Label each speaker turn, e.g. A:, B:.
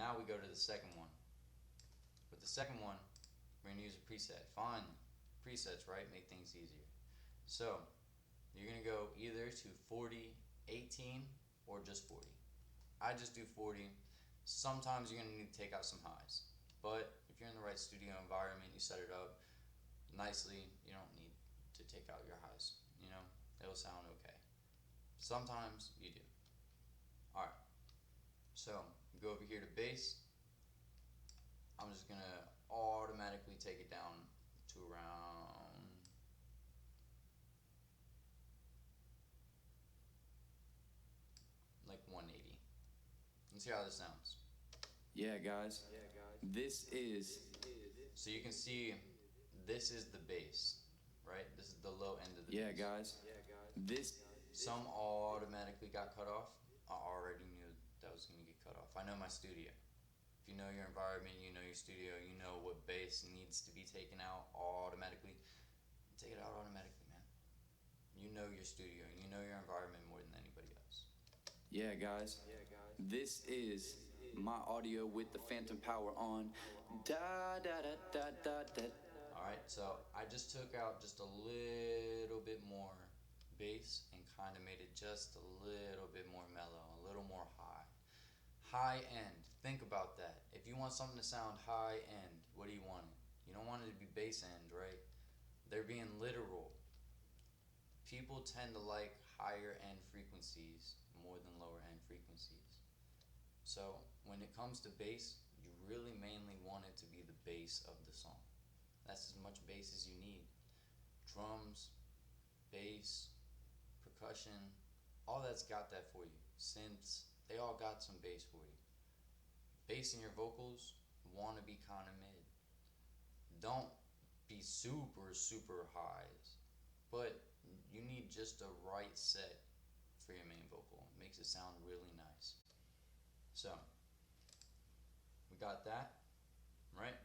A: now we go to the second one. With the second one, we're going to use a preset. Fine, presets, right? Make things easier. So you're going to go either to 40, 18, or just 40. I just do 40. Sometimes you're going to need to take out some highs. But if you're in the right studio environment, you set it up nicely, you don't need to take out your highs. You know, it'll sound okay. Sometimes you do. Alright, so go over here to bass. I'm just going to automatically take it down to around like 180. Let's see how this sounds.
B: Yeah, guys. This is.
A: So you can see this is the bass, right? This is the low end of the
B: Yeah,
A: bass.
B: guys. This.
A: Some automatically got cut off. I already knew that was going to get cut off. I know my studio. If you know your environment, you know your studio, you know what bass needs to be taken out automatically. Take it out automatically, man. You know your studio, you know your environment more than anybody else.
B: Yeah, guys. This is my audio with the Phantom Power on. Da da da da da da.
A: Alright, so I just took out just a little bit more bass and kind of made it just a little bit more mellow, a little more high. High end, think about that. If you want something to sound high end, what do you want? You don't want it to be bass end, right? They're being literal. People tend to like higher end frequencies more than lower end frequencies. So when it comes to bass, you really mainly want it to be the bass of the song. That's as much bass as you need. Drums, bass, percussion, all that's got that for you. Synths, they all got some bass for you. Bass in your vocals want to be kind of mid. Don't be super, super highs, but you need just a right set for your main vocal. It makes it sound really nice. So, we got that, right?